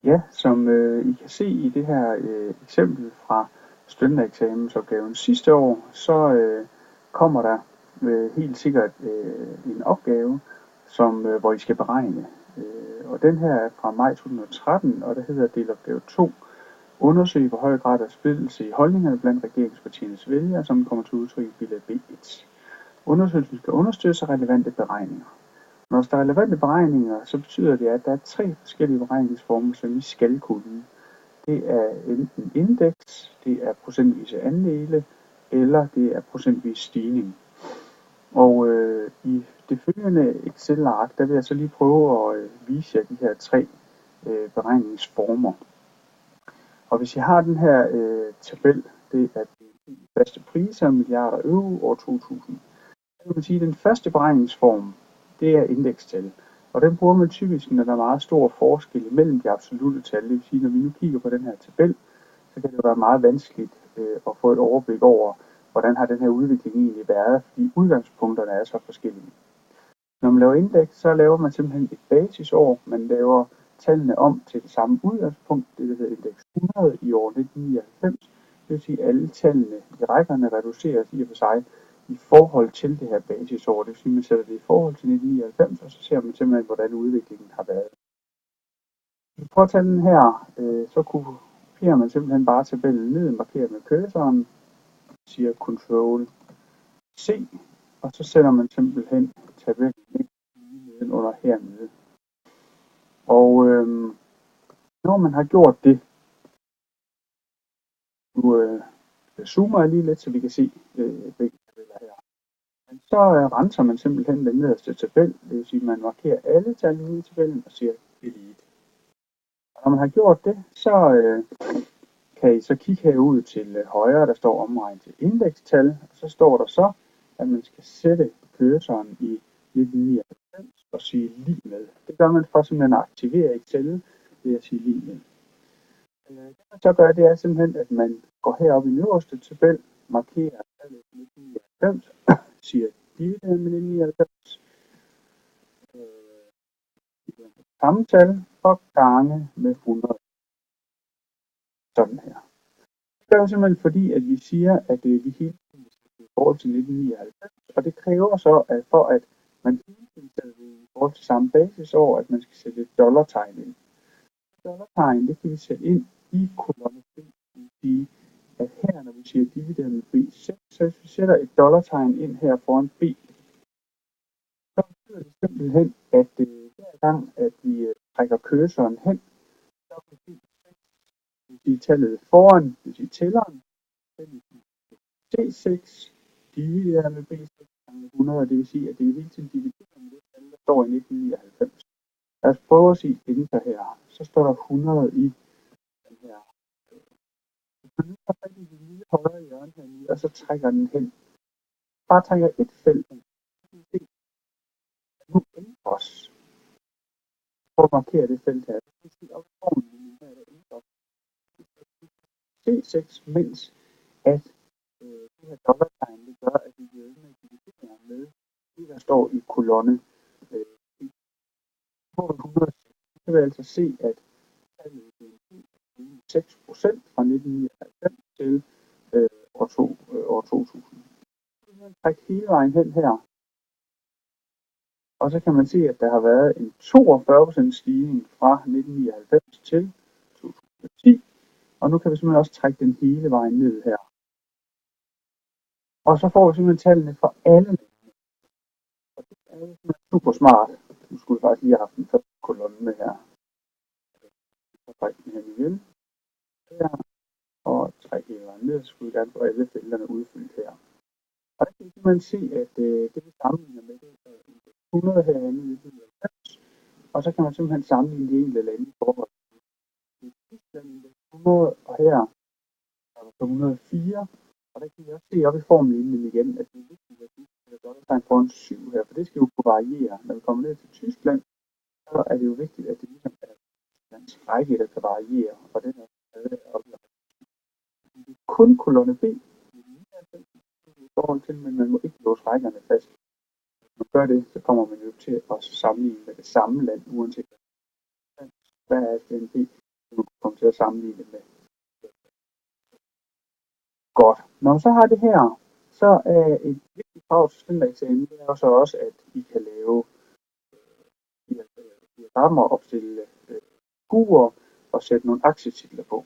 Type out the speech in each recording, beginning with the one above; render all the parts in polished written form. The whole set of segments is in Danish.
Ja, som I kan se i det her eksempel fra studentereksamensopgaven sidste år, så kommer der helt sikkert en opgave, hvor I skal beregne. Og den her er fra maj 2013, og der hedder delopgave 2. Undersøg hvor høj grad af splittelse i holdningerne blandt regeringspartiernes vælgere, som kommer til udtryk i bilag B1. Undersøgelsen skal understøttes af relevante beregninger. Når der er relevante beregninger, så betyder det, at der er 3 forskellige beregningsformer, som vi skal kunne. Det er enten indeks, det er procentvise andele, eller det er procentvis stigning. Og i det følgende Excel-ark, der vil jeg så lige prøve at vise jer de her 3 beregningsformer. Og hvis I har den her tabel, det er de faste priser, milliarder euro år 2000. Så kan man sige, at den første beregningsform, det er indekstal. Og den bruger man typisk, når der er meget stor forskel mellem de absolutte tal. Det vil sige, når vi nu kigger på den her tabel, så kan det være meget vanskeligt at få et overblik over, hvordan har den her udvikling egentlig været, fordi udgangspunkterne er så forskellige. Når man laver indeks, så laver man simpelthen et basisår. Man laver tallene om til det samme udgangspunkt, det der hedder indeks 100 i år 1999. Det vil sige, at alle tallene i rækkerne reduceres i og for sig i forhold til det her basisår. Det vil sige, at man sætter det i forhold til 1999, og så ser man simpelthen, hvordan udviklingen har været. Hvis vi prøver at tage den her, så kopierer man simpelthen bare tabellen ned, markerer med cursoren, siger Ctrl C, og så sætter man simpelthen tabellen ind nedenunder hernede. Og når man har gjort det, nu zoomer jeg lige lidt, så vi kan se begge tabeller her. Men så renser man simpelthen den nederste tabel, det vil sige, at man markerer alle tal i tabellen og siger delete. Og når man har gjort det, så kan I så kigge herud til højre, der står omregnet til indekstal, og så står der så, at man skal sætte cursoren i 1999 og sige lig med. Det gør man for simpelthen at aktivere Excel ved at sige lig med. Det man så gør, det er simpelthen, at man går herop i den øverste tabel, markerer tallet 1999, siger dividend med 1999, samme tal og gange med 100. Sådan her. Det er jo simpelthen fordi, at vi siger, at vi hele tiden skal i forhold til 1999, og det kræver så, at for at man hele tiden sætter det i forhold til samme basisår, at man skal sætte et dollartegn ind. Dollartegn, det kan vi sætte ind i kolonne B. Det vil sige, at her, når vi siger dividend med B6, så hvis vi sætter et dollartegn ind her foran B, så betyder det simpelthen, at hver gang, at vi trækker cursoren hen, så kan vi sige tallet foran, det vil sige tælleren, C6 divideret med B6 gange 100, det vil sige, at det er hele tiden divideret med det tal, der står i 1999. Lad os prøve at sige enter her. Så står der 100 i den her. Hvis man nu tager fat i det lille højre hjørne hernede, og så trækker den hen. Bare trækker et felt hen. Så kan vi se, at nu ændres. Prøv at markere det felt her. Så kan vi se op i formen, her der ændres. C6, mens at det her dollartegn, det gør, at vi bliver med divideret med det, der står i kolonne. Så kan vi altså se, at tallet er 6% fra 1999 til år 2000. Så kan man trække hele vejen hen her. Og så kan man se, at der har været en 42% stigning fra 1999 til 2010. Og nu kan vi simpelthen også trække den hele vejen ned her. Og så får vi simpelthen tallene fra alle landene. Og det er jo super smart. Nu skulle vi faktisk lige have haft den første kolonne med her. Så træk den hen igen. Her. Og træk hele vejen ned, så skulle vi gerne få alle felterne udfyldt her. Og der kan man se, at det vi sammenligner med, det er 100 herinde i 1990. Og så kan man simpelthen sammenligne de enkelte lande i forhold til Tyskland, 100, og her er der 104. Og der kan vi også se op i formlinjen igen, at det er vigtigt, at vi skal dollartegn foran 7 her, for det skal jo kunne variere. Når vi kommer ned til Tyskland, så er det jo vigtigt, at det ligesom er Tysklands række, der kan variere, og den er stadig oppe i det er kun kolonne B i forhold til, men man må ikke låse rækkerne fast. Hvis man gør det, så kommer man jo til at sammenligne med det samme land, uanset hvad er SNP. du kommer til at sammenligne med. Godt. Når man så har det her, så er et vigtigt krav til studentereksamen, det er så også, at I kan lave diagrammer, opstille figurer og sætte nogle aktietitler på.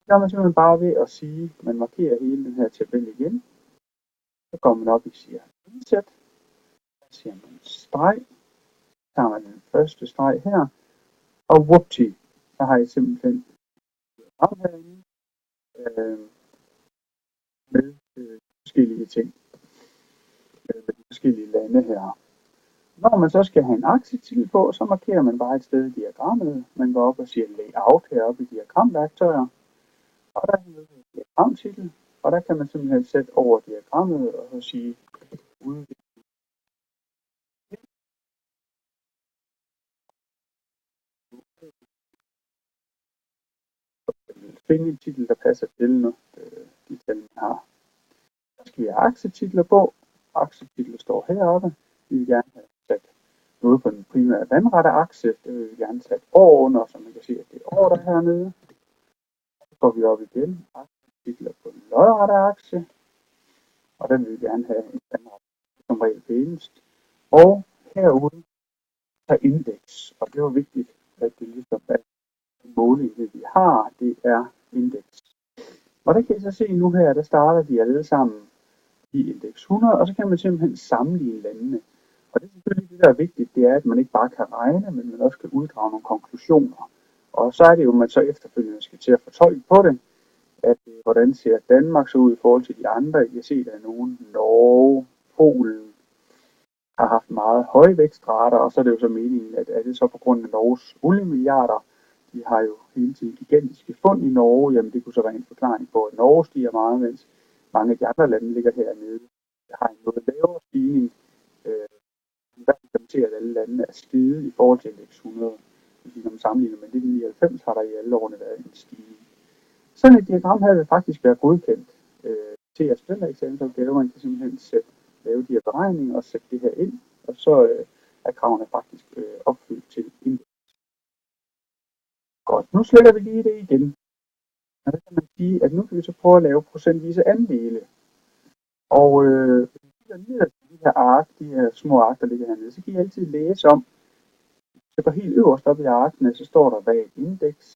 Så er man simpelthen bare ved at sige, at man markerer hele den her tabel igen. Så går man op og siger indsæt. Så siger man streg. Så tager man den første streg her. Og whoopty, så har I simpelthen diagram herinde med forskellige ting. Med de forskellige lande her. Når man så skal have en aktietitel på, så markerer man bare et sted i diagrammet. Man går op og siger layout heroppe i diagramværktøjer. Og der er en diagramtitel, og der kan man simpelthen sætte over diagrammet og så sige udvikling. Finde en titel, der passer til de tal, man har. Så skal vi have aktietitler på. Aktietitler står heroppe. Vi vil gerne have sat noget på den primære vandrette akse. Det vil vi gerne sat år under, så man kan se, at det er år, der er hernede. Så går vi op igen. Aktietitler på den lodrette akse. Og den vil vi gerne have en vandret som regel pænest. Og herude er indeks. Og det var vigtigt, at det ligesom er måling, det vi har, det er indeks. Og der kan I så se nu her, der starter de alle sammen i indeks 100, og så kan man simpelthen sammenligne landene. Og det er selvfølgelig det, der er vigtigt, det er, at man ikke bare kan regne, men man også kan uddrage nogle konklusioner. Og så er det jo, at man så efterfølgende skal til at fortolke på det, at hvordan ser Danmark så ud i forhold til de andre. Jeg kan se, at der er nogen Norge, Polen har haft meget høje vækstrater, og så er det jo så meningen, at er det så på grund af Norges oliemilliarder. De har jo hele tiden gigantiske fund i Norge, jamen det kunne så være en forklaring på, at Norge stiger meget, mens mange af de andre lande ligger hernede. Der har en noget lavere stigning. Der kan man se, at alle landene er steget i forhold til indeks 100. Når man sammenligner med 1999, har der i alle årene været en stigning. Sådan et diagram her vil faktisk være godkendt til at studentereksamensopgave. Man kan simpelthen lave de her beregninger og sætte det her ind, og så er kravene faktisk opfyldt til indeks. Godt, nu sletter vi lige det igen. Og der kan man sige, at nu kan vi så prøve at lave procentvise andele. Og hvis vi kigger ned til de her ark, de her små ark, der ligger hernede, så kan I altid læse om. Så går helt øverst op i arkene, så står der, hvad er et indeks.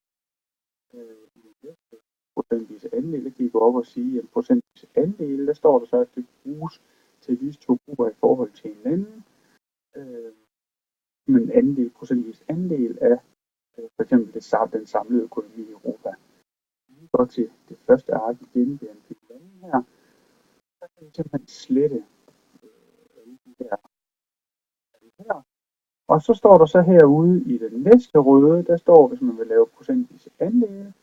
Procentvise andele, kan I gå op og sige, at procentvise andele, der står der så, at det bruges til disse to grupper i forhold til hinanden. Men andel, procentvis andel af for eksempel den samlede økonomi i Europa. Vi går til det første ark igen, BNP-landen her. Så kan vi simpelthen slette her. Og så står der så herude i den næste røde, der står, hvis man vil lave procentvise andele,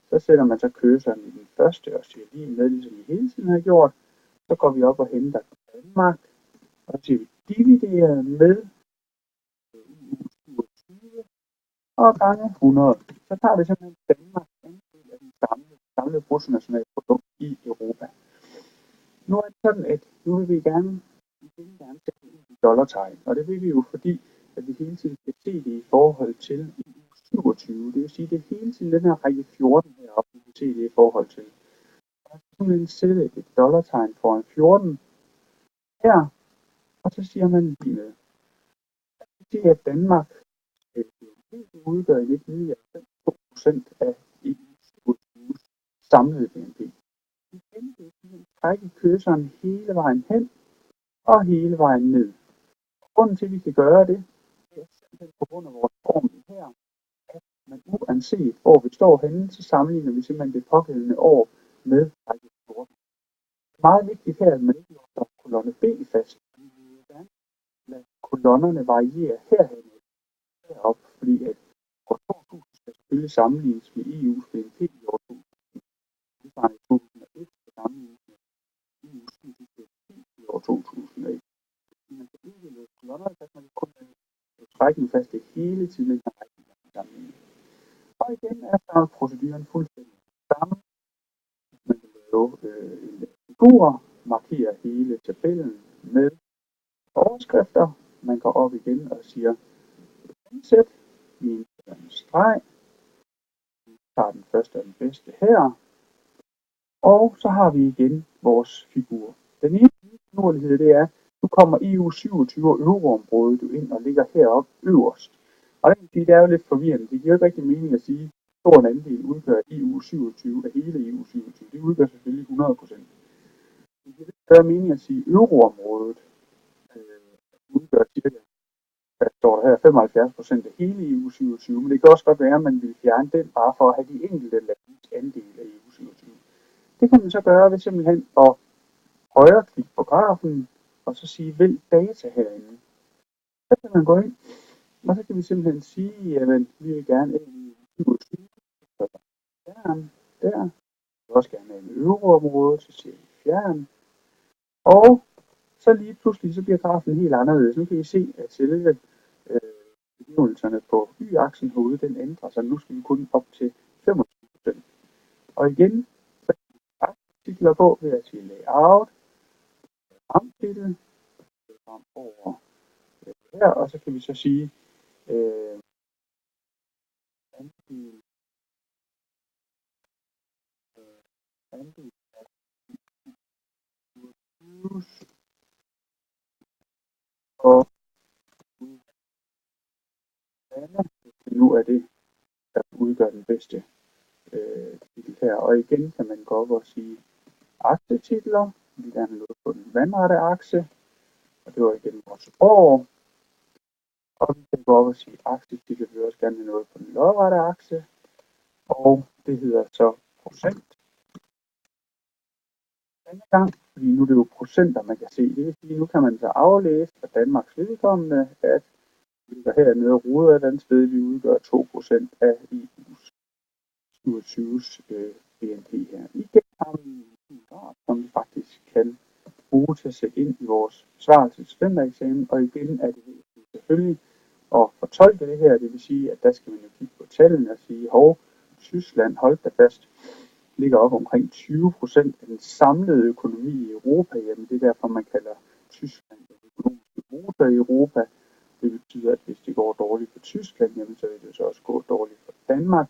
så sætter man så cursoren i den første og siger lige med, ligesom vi hele tiden har gjort. Så går vi op og henter Danmark, og så siger vi dividere med 27 og gange 100. Så tager vi simpelthen Danmarks andel af den samlede bruttonationalprodukt i Europa. Nu er det sådan, at nu vil vi gerne sætte ind i dollartegn, og det vil vi jo fordi, at vi hele tiden skal se det i forhold til EU 27. Det vil sige, at det er hele tiden den her række 14 heroppe, vi kan se det i forhold til. Og så kan man sætte et dollartegn foran 14 her, og så siger man lige med. Det vil sige, at Danmark udgør i 1999 2% af EU 27's samlede BNP. Igen vil vi trække cursoren hele vejen hen og hele vejen ned. Grunden til, at vi kan gøre det, er simpelthen på grund af vores formel her, at man uanset hvor vi står henne, så sammenligner vi simpelthen det pågældende år med række 14. Det er meget vigtigt her, at man ikke låser kolonne B fast. Vi vil gerne lade kolonnerne variere herhen herop, fordi at år 2000 skal selvfølgelig sammenlignes med EU's BNP i år 2000. Det var i 2001 skal sammenlignes med EU's BNP i år 2001. Man kan ikke lade kolonnerne fast, man kan kun trække den fast det hele tiden, den her sammenligning. Og igen er så proceduren fuldstændig samme. Man kan lave en figur, markere hele tabellen med overskrifter. Man går op igen og siger indsæt i en streg, tager den første og den bedste her. Og så har vi igen vores figur. Den ene finurlighed, det er, nu kommer EU 27 og euroområdet jo ind og ligger heroppe øverst. Og det er jo lidt forvirrende. Det giver jo ikke rigtig mening at sige, at stor en andel udgør EU 27 af hele EU 27. Det udgør selvfølgelig 100%. Det giver lidt større mening at sige, at euroområdet udgør cirka, hvad står der her, 75% af hele EU 27. Men det kan også godt være, at man vil fjerne den bare for at have de enkelte landes andel af EU 27. Det kan man så gøre ved simpelthen at højreklikke på grafen, og så sige, vælg data herinde. Så kan man gå ind, og så kan vi simpelthen sige, at vi vil gerne have en 27, fjern, der. Vi vil også gerne have en euroområde, så siger vi fjern. Og så lige pludselig, så bliver grafen helt anderledes. Nu kan I se, at selve begivenelserne på y-aksen herude, den ændrer sig. Nu skal vi kun op til 25%. Og igen, så kan vi artikler på ved at sige layout, ramtitel, over her, og så kan vi så sige andel af og nu er det, der udgør den bedste titel her. Og igen kan man gå op og sige aksetitler. Vi vil gerne have noget på den vandrette akse, og det var igen vores år. Og vi kan gå op og sige aksetitler, vi vil også gerne have noget på den lodrette akse, og det hedder så procent. Denne gang, fordi nu er det jo procenter, man kan se. Det vil sige, nu kan man så aflæse for Danmarks vedkommende, at vi ligger hernede og roder et andet sted, vi udgør 2% af EU's 27's BNP her. Igen har vi en graf, som vi faktisk kan bruge til at sætte ind i vores svar til studentereksamen, og igen er det selvfølgelig at fortolke det her, det vil sige, at der skal man jo kigge på tallene og sige, hov, Tyskland, hold da fast, ligger op omkring 20% af den samlede økonomi i Europa. Jamen det er derfor, man kalder Tyskland den økonomiske motor i Europa. Det betyder, at hvis det går dårligt for Tyskland, jamen så vil det så også gå dårligt for Danmark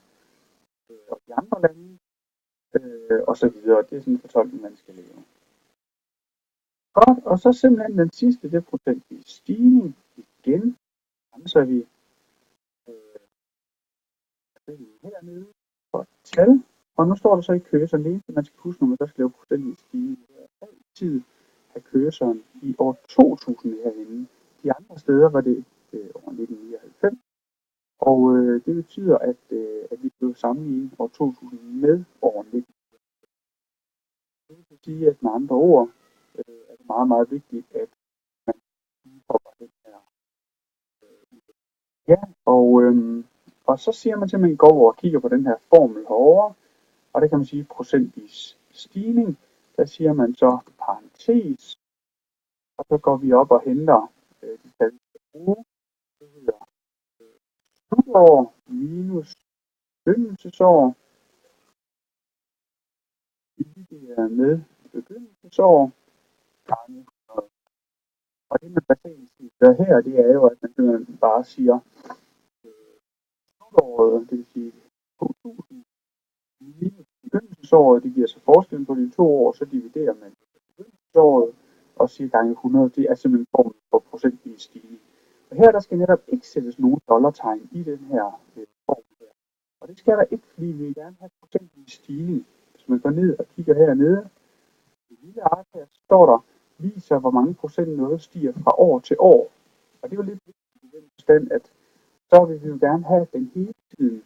og de andre lande, og så videre. Det er sådan en fortolkning, man skal lave. Godt, og så simpelthen den sidste, det er procentvis stigning. Igen, så vi hernede for et tal. Og nu står der så i cursoren lige, så man skal huske, når man så skal lave procentvis stigning. Altid have cursoren i år 2000 herinde. De andre steder var det år 1999. Og det betyder, at vi blev sammenlignet år 2000 med år 1999. Det vil sige, at med andre ord er det meget, meget vigtigt, at man hopper den her. Ja, og så siger man simpelthen, går over og kigger på den her formel herovre, og det kan man sige procentvis stigning. Der siger man så parentes, og så går vi op og henter de tal, vi skal bruge. Det hedder slutår minus begyndelsesår. Det er med begyndelsesår gange 100. Og det man basalt gør her, det er jo, at man simpelthen bare siger slutåret, det vil sige 2000 minus begyndelsesåret, det giver så forskellen på de 2 år, så dividerer man begyndelsesåret og siger gange 100, det er simpelthen formen for procentvis stigning. Og her der skal netop ikke sættes nogen dollartegn i den her form her. Og det skal der ikke, fordi vi vil gerne have procentvis stigning. Hvis man går ned og kigger hernede, i lille ark her, står der, viser hvor mange procent noget stiger fra år til år. Og det er jo lidt vigtigt i den forstand, at så vil vi jo gerne have, at den hele tiden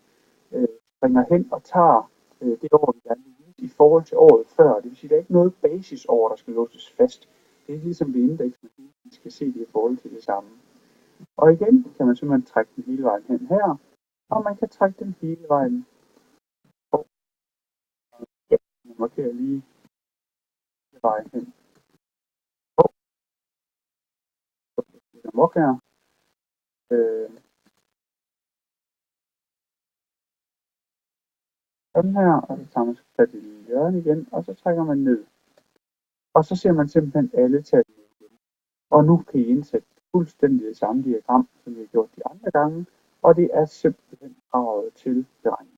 springer hen og tager det år, vi gerne vil vise i forhold til året før. Det vil sige, at der er ikke noget basisår, der skal låses fast. Det er ikke ligesom ved indeks, man skal se det i forhold til det samme. Og igen kan man simpelthen trække den hele vejen hen her, og man kan trække den hele vejen på. Ja, man markerer lige vejen hen på. Så mok her. Sådan her, og så tager man så fat i hjørnet igen, og så trækker man ned. Og så ser man simpelthen alle tallene igen. Og nu kan I indsætte fuldstændig det samme diagram, som vi har gjort de andre gange, og det er simpelthen kravet til beregning.